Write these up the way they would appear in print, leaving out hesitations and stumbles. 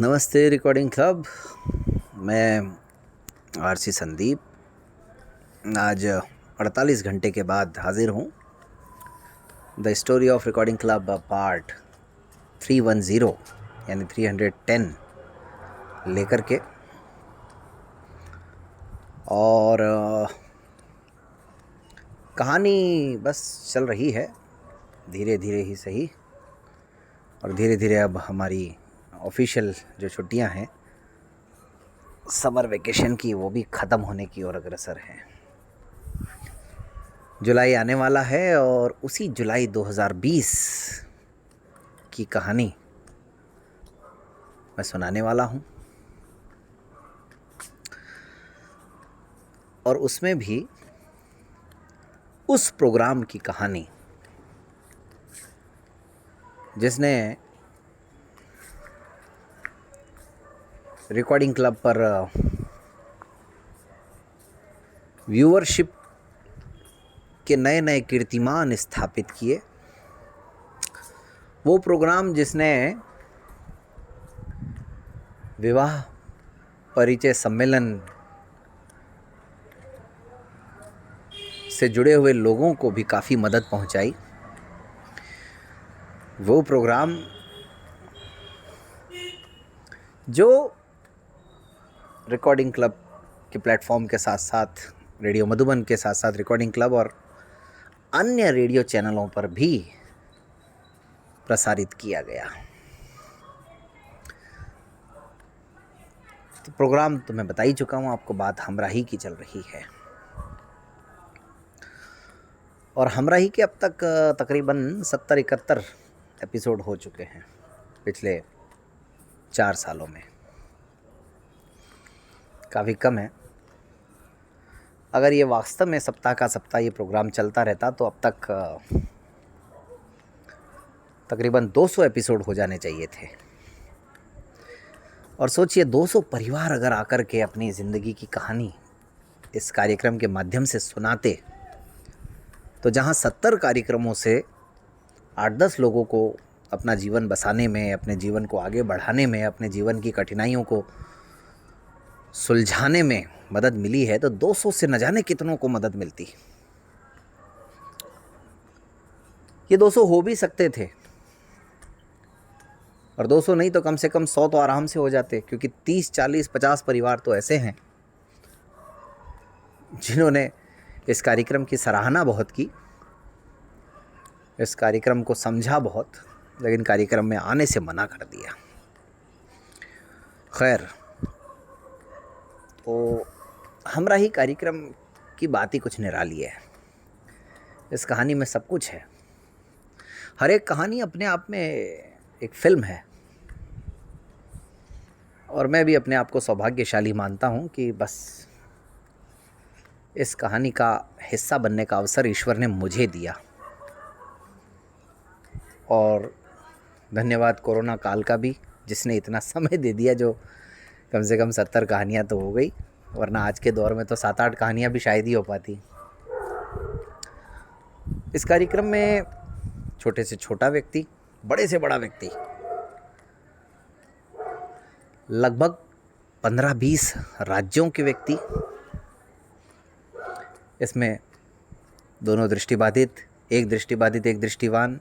नमस्ते recording club. मैं RC Sandeep आज 48 घंटे के बाद हाजिर हूँ the story of recording club part 310 यानी 310 लेकर के। और कहानी बस चल रही है धीरे धीरे ही सही, और धीरे धीरे अब हमारी ऑफिशियल जो छुट्टियां हैं समर वेकेशन की वो भी ख़त्म होने की ओर अग्रसर हैं। जुलाई आने वाला है और उसी जुलाई 2020 की कहानी मैं सुनाने वाला हूँ। और उसमें भी उस प्रोग्राम की कहानी जिसने रिकॉर्डिंग क्लब पर व्यूअरशिप के नए नए कीर्तिमान स्थापित किए। वो प्रोग्राम जिसने विवाह परिचय सम्मेलन से जुड़े हुए लोगों को भी काफ़ी मदद पहुंचाई। वो प्रोग्राम जो रिकॉर्डिंग क्लब के प्लेटफॉर्म के साथ साथ रेडियो मधुबन के साथ साथ रिकॉर्डिंग क्लब और अन्य रेडियो चैनलों पर भी प्रसारित किया गया। तो प्रोग्राम तो मैं बता ही चुका हूँ आपको, बात हमराही की चल रही है। और हमराही के अब तक तकरीबन 70-71 एपिसोड हो चुके हैं पिछले 4 सालों में। काफ़ी कम है। अगर ये वास्तव में सप्ताह का सप्ताह ये प्रोग्राम चलता रहता तो अब तक तकरीबन 200 एपिसोड हो जाने चाहिए थे। और सोचिए 200 परिवार अगर आकर के अपनी ज़िंदगी की कहानी इस कार्यक्रम के माध्यम से सुनाते, तो जहाँ 70 कार्यक्रमों से 8-10 लोगों को अपना जीवन बसाने में, अपने जीवन को आगे बढ़ाने में, अपने जीवन की कठिनाइयों को सुलझाने में मदद मिली है, तो 200 से न जाने कितनों को मदद मिलती। ये 200 हो भी सकते थे, और 200 नहीं तो कम से कम 100 तो आराम से हो जाते, क्योंकि 30, 40, 50 परिवार तो ऐसे हैं जिन्होंने इस कार्यक्रम की सराहना बहुत की, इस कार्यक्रम को समझा बहुत, लेकिन कार्यक्रम में आने से मना कर दिया। खैर, तो हमराही कार्यक्रम की बात ही कुछ निराली है। इस कहानी में सब कुछ है। हर एक कहानी अपने आप में एक फिल्म है। और मैं भी अपने आप को सौभाग्यशाली मानता हूँ कि बस इस कहानी का हिस्सा बनने का अवसर ईश्वर ने मुझे दिया। और धन्यवाद कोरोना काल का भी, जिसने इतना समय दे दिया, जो कम से कम 70 कहानियाँ तो हो गई, वरना आज के दौर में तो 7-8 कहानियाँ भी शायद ही हो पाती। इस कार्यक्रम में छोटे से छोटा व्यक्ति, बड़े से बड़ा व्यक्ति, लगभग 15-20 राज्यों के व्यक्ति, इसमें दोनों दृष्टिबाधित, एक दृष्टिबाधित एक दृष्टिवान,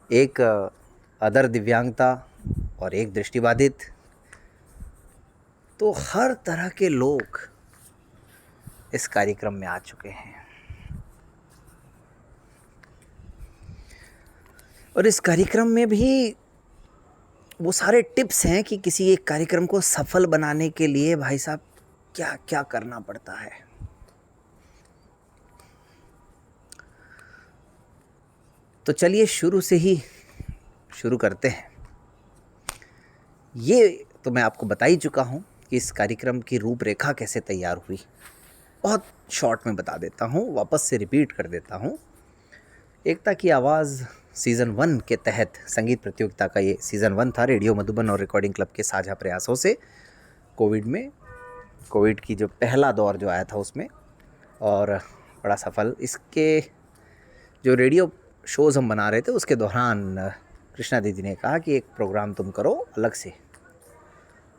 एक अदर दिव्यांगता और एक दृष्टिबाधित, तो हर तरह के लोग इस कार्यक्रम में आ चुके हैं। और इस कार्यक्रम में भी वो सारे टिप्स हैं कि किसी एक कार्यक्रम को सफल बनाने के लिए भाई साहब क्या क्या करना पड़ता है। तो चलिए शुरू से ही शुरू करते हैं। ये तो मैं आपको बता ही चुका हूँ कि इस कार्यक्रम की रूपरेखा कैसे तैयार हुई। बहुत शॉर्ट में बता देता हूँ, वापस से रिपीट कर देता हूँ। एकता की आवाज़ सीज़न 1 के तहत संगीत प्रतियोगिता का ये सीज़न 1 था, रेडियो मधुबन और रिकॉर्डिंग क्लब के साझा प्रयासों से। कोविड की जो पहला दौर जो आया था उसमें, और बड़ा सफल। इसके जो रेडियो शोज़ हम बना रहे थे उसके दौरान कृष्णा दीदी ने कहा कि एक प्रोग्राम तुम करो अलग से।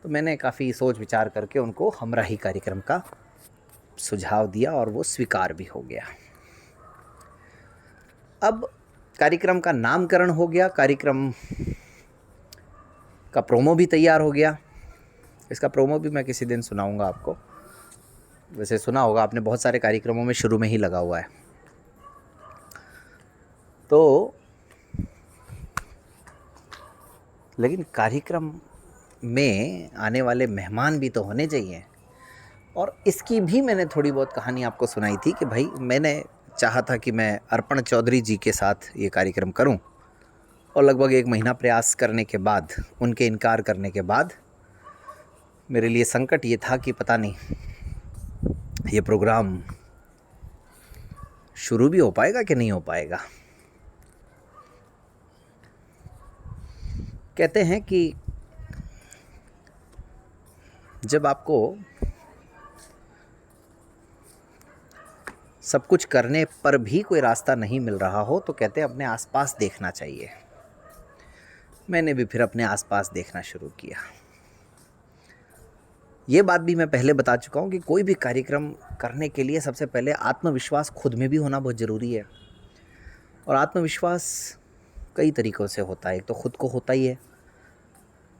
तो मैंने काफ़ी सोच विचार करके उनको हमराही कार्यक्रम का सुझाव दिया और वो स्वीकार भी हो गया। अब कार्यक्रम का नामकरण हो गया, कार्यक्रम का प्रोमो भी तैयार हो गया। इसका प्रोमो भी मैं किसी दिन सुनाऊंगा आपको। वैसे सुना होगा आपने, बहुत सारे कार्यक्रमों में शुरू में ही लगा हुआ है। तो लेकिन कार्यक्रम में आने वाले मेहमान भी तो होने चाहिए, और इसकी भी मैंने थोड़ी बहुत कहानी आपको सुनाई थी कि भाई मैंने चाहा था कि मैं अर्पण चौधरी जी के साथ ये कार्यक्रम करूं, और लगभग 1 महीना प्रयास करने के बाद, उनके इनकार करने के बाद, मेरे लिए संकट ये था कि पता नहीं ये प्रोग्राम शुरू भी हो पाएगा कि नहीं हो पाएगा। कहते हैं कि जब आपको सब कुछ करने पर भी कोई रास्ता नहीं मिल रहा हो तो कहते हैं अपने आसपास देखना चाहिए। मैंने भी फिर अपने आसपास देखना शुरू किया। ये बात भी मैं पहले बता चुका हूँ कि कोई भी कार्यक्रम करने के लिए सबसे पहले आत्मविश्वास खुद में भी होना बहुत ज़रूरी है। और आत्मविश्वास कई तरीक़ों से होता है। एक तो खुद को होता ही है,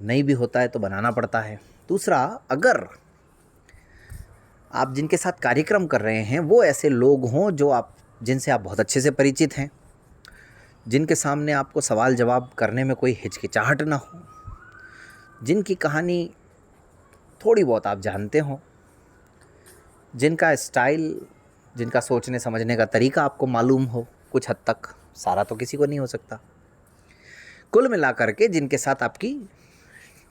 नहीं भी होता है तो बनाना पड़ता है। दूसरा, अगर आप जिनके साथ कार्यक्रम कर रहे हैं वो ऐसे लोग हों जिनसे आप बहुत अच्छे से परिचित हैं, जिनके सामने आपको सवाल जवाब करने में कोई हिचकिचाहट ना हो, जिनकी कहानी थोड़ी बहुत आप जानते हो, जिनका स्टाइल, जिनका सोचने समझने का तरीका आपको मालूम हो कुछ हद तक, सारा तो किसी को नहीं हो सकता, कुल मिलाकर के जिनके साथ आपकी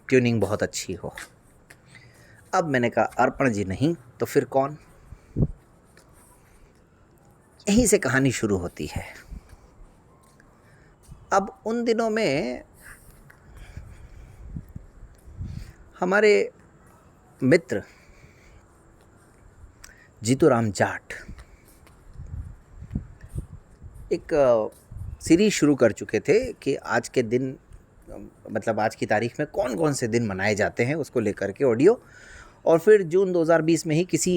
ट्यूनिंग बहुत अच्छी हो। अब मैंने कहा अर्पण जी नहीं तो फिर कौन? यहीं से कहानी शुरू होती है। अब उन दिनों में हमारे मित्र जीतूराम जाट एक सीरीज शुरू कर चुके थे कि आज के दिन, मतलब आज की तारीख में कौन कौन से दिन मनाए जाते हैं उसको लेकर के ऑडियो। और फिर जून 2020 में ही किसी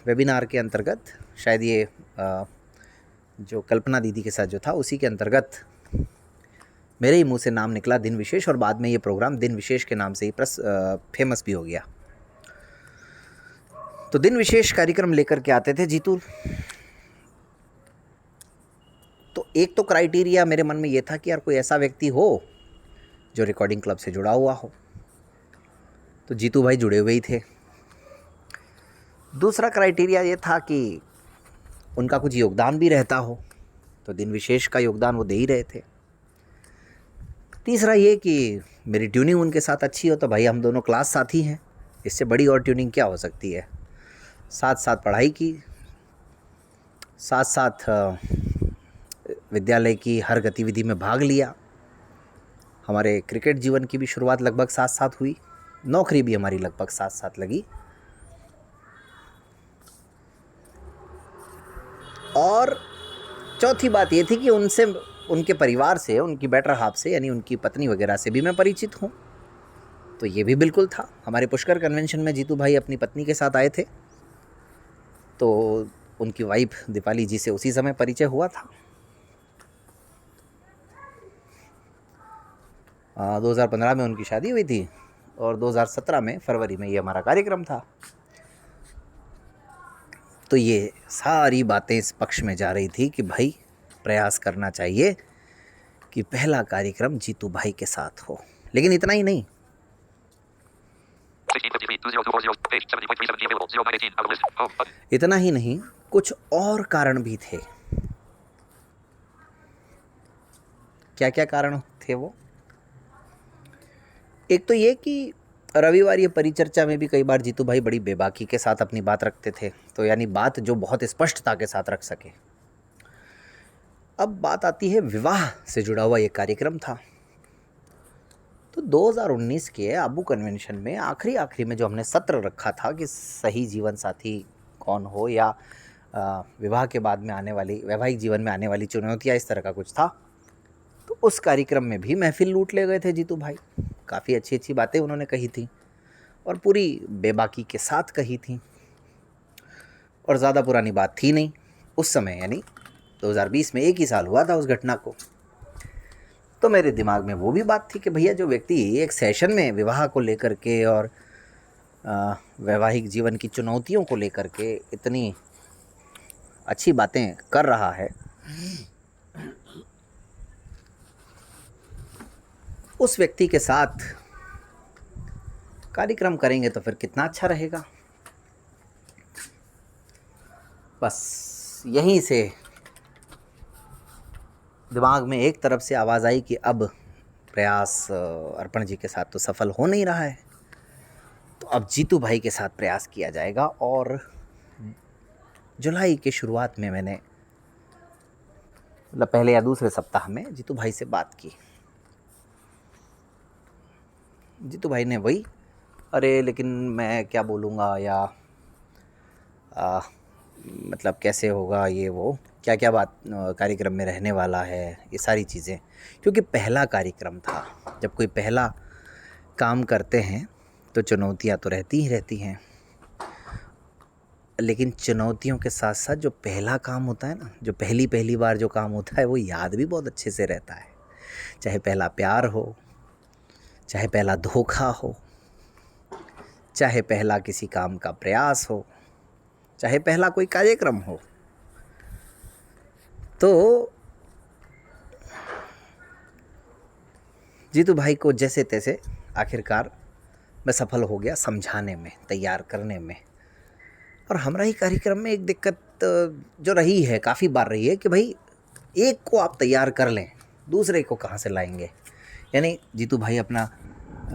वेबिनार के अंतर्गत, शायद ये जो कल्पना दीदी के साथ जो था उसी के अंतर्गत मेरे ही मुंह से नाम निकला दिन विशेष, और बाद में ये प्रोग्राम दिन विशेष के नाम से ही फेमस भी हो गया। तो दिन विशेष कार्यक्रम लेकर के आते थे जीतू। तो एक तो क्राइटेरिया मेरे मन में ये था कि यार कोई ऐसा व्यक्ति हो जो रिकॉर्डिंग क्लब से जुड़ा हुआ हो, तो जीतू भाई जुड़े हुए ही थे। दूसरा क्राइटेरिया ये था कि उनका कुछ योगदान भी रहता हो, तो दिन विशेष का योगदान वो दे ही रहे थे। तीसरा ये कि मेरी ट्यूनिंग उनके साथ अच्छी हो, तो भाई हम दोनों क्लास साथी हैं, इससे बड़ी और ट्यूनिंग क्या हो सकती है। साथ साथ पढ़ाई की, साथ साथ विद्यालय की हर गतिविधि में भाग लिया। हमारे क्रिकेट जीवन की भी शुरुआत लगभग साथ साथ हुई, नौकरी भी हमारी लगभग साथ साथ लगी। और चौथी बात ये थी कि उनसे, उनके परिवार से, उनकी बेटर हाफ से, यानी उनकी पत्नी वगैरह से भी मैं परिचित हूँ, तो ये भी बिल्कुल था। हमारे पुष्कर कन्वेंशन में जीतू भाई अपनी पत्नी के साथ आए थे, तो उनकी वाइफ दीपाली जी से उसी समय परिचय हुआ था। 2015 में उनकी शादी हुई थी और 2017 में फरवरी में ये हमारा कार्यक्रम था। तो ये सारी बातें इस पक्ष में जा रही थी कि भाई प्रयास करना चाहिए कि पहला कार्यक्रम जीतू भाई के साथ हो। लेकिन इतना ही नहीं, कुछ और कारण भी थे। क्या क्या कारण थे वो? एक तो ये कि रविवार ये परिचर्चा में भी कई बार जीतू भाई बड़ी बेबाकी के साथ अपनी बात रखते थे, तो यानी बात जो बहुत स्पष्टता के साथ रख सके। अब बात आती है विवाह से जुड़ा हुआ ये कार्यक्रम था। तो 2019 के आबू कन्वेंशन में आखिरी में जो हमने सत्र रखा था कि सही जीवन साथी कौन हो, या विवाह के बाद में आने वाली, वैवाहिक जीवन में आने वाली चुनौतियाँ, इस तरह का कुछ था। तो उस कार्यक्रम में भी महफिल लूट ले गए थे जीतू भाई। काफ़ी अच्छी अच्छी बातें उन्होंने कही थी और पूरी बेबाकी के साथ कही थी, और ज़्यादा पुरानी बात थी नहीं उस समय, यानी 2020 में 1 ही साल हुआ था उस घटना को। तो मेरे दिमाग में वो भी बात थी कि भैया जो व्यक्ति एक सेशन में विवाह को लेकर के और वैवाहिक जीवन की चुनौतियों को लेकर के इतनी अच्छी बातें कर रहा है, उस व्यक्ति के साथ कार्यक्रम करेंगे तो फिर कितना अच्छा रहेगा। बस यहीं से दिमाग में एक तरफ से आवाज़ आई कि अब प्रयास अर्पण जी के साथ तो सफल हो नहीं रहा है, तो अब जीतू भाई के साथ प्रयास किया जाएगा। और जुलाई के शुरुआत में मैंने, मतलब पहले या दूसरे सप्ताह में जीतू भाई से बात की। जीतू भाई ने वही, अरे लेकिन मैं क्या बोलूँगा, या मतलब कैसे होगा ये वो, क्या क्या बात कार्यक्रम में रहने वाला है, ये सारी चीज़ें, क्योंकि पहला कार्यक्रम था। जब कोई पहला काम करते हैं तो चुनौतियाँ तो रहती ही रहती हैं, लेकिन चुनौतियों के साथ साथ जो पहला काम होता है ना, जो पहली बार जो काम होता है, वो याद भी बहुत अच्छे से रहता है। चाहे पहला प्यार हो, चाहे पहला धोखा हो, चाहे पहला किसी काम का प्रयास हो, चाहे पहला कोई कार्यक्रम हो। तो जीतू भाई को जैसे तैसे आखिरकार मैं सफल हो गया समझाने में, तैयार करने में। और हमारा ही कार्यक्रम में एक दिक्कत जो रही है, काफ़ी बार रही है, कि भाई एक को आप तैयार कर लें, दूसरे को कहाँ से लाएंगे। यानी जीतू भाई अपना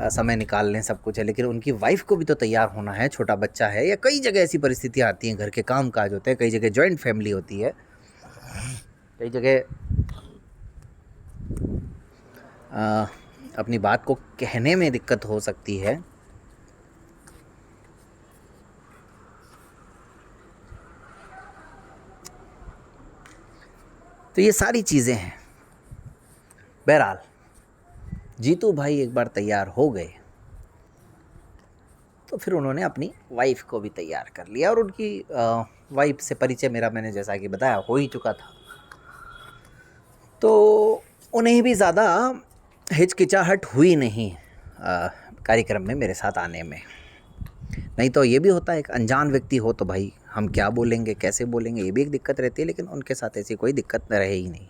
समय निकाल लें, सब कुछ है, लेकिन उनकी वाइफ को भी तो तैयार होना है, छोटा बच्चा है, या कई जगह ऐसी परिस्थितियाँ आती हैं, घर के काम काज होते हैं, कई जगह जॉइंट फैमिली होती है, कई जगह अपनी बात को कहने में दिक्कत हो सकती है। तो ये सारी चीज़ें हैं। बहरहाल जीतू भाई एक बार तैयार हो गए तो फिर उन्होंने अपनी वाइफ को भी तैयार कर लिया, और उनकी वाइफ से परिचय मेरा, मैंने जैसा कि बताया, हो ही चुका था। तो उन्हें भी ज़्यादा हिचकिचाहट हुई नहीं कार्यक्रम में मेरे साथ आने में। नहीं तो ये भी होता है, एक अनजान व्यक्ति हो तो भाई हम क्या बोलेंगे, कैसे बोलेंगे, ये भी एक दिक्कत रहती है, लेकिन उनके साथ ऐसी कोई दिक्कत रहे ही नहीं।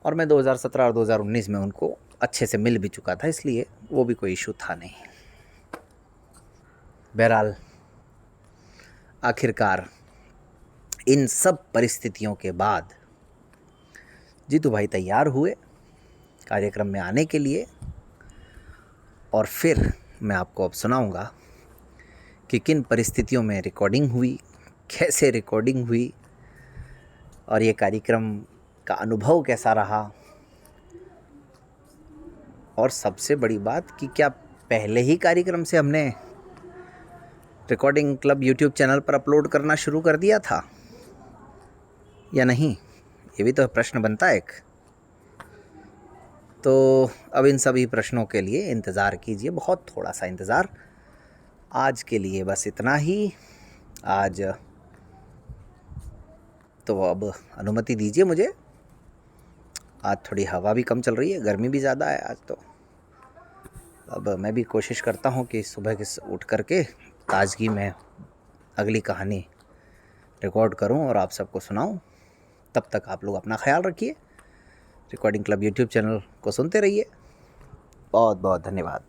और मैं 2017 और 2019 में उनको अच्छे से मिल भी चुका था, इसलिए वो भी कोई इशू था नहीं। बहरहाल आखिरकार इन सब परिस्थितियों के बाद जीतू भाई तैयार हुए कार्यक्रम में आने के लिए, और फिर मैं आपको अब सुनाऊंगा कि किन परिस्थितियों में रिकॉर्डिंग हुई, कैसे रिकॉर्डिंग हुई, और ये कार्यक्रम का अनुभव कैसा रहा। और सबसे बड़ी बात कि क्या पहले ही कार्यक्रम से हमने रिकॉर्डिंग क्लब यूट्यूब चैनल पर अपलोड करना शुरू कर दिया था या नहीं, ये भी तो प्रश्न बनता है एक। तो अब इन सभी प्रश्नों के लिए इंतज़ार कीजिए, बहुत थोड़ा सा इंतज़ार। आज के लिए बस इतना ही। आज तो अब अनुमति दीजिए मुझे, आज थोड़ी हवा भी कम चल रही है, गर्मी भी ज़्यादा है आज तो। अब मैं भी कोशिश करता हूँ कि सुबह के उठ करके ताज़गी में अगली कहानी रिकॉर्ड करूँ और आप सबको सुनाऊँ। तब तक आप लोग अपना ख्याल रखिए, रिकॉर्डिंग क्लब यूट्यूब चैनल को सुनते रहिए। बहुत बहुत धन्यवाद।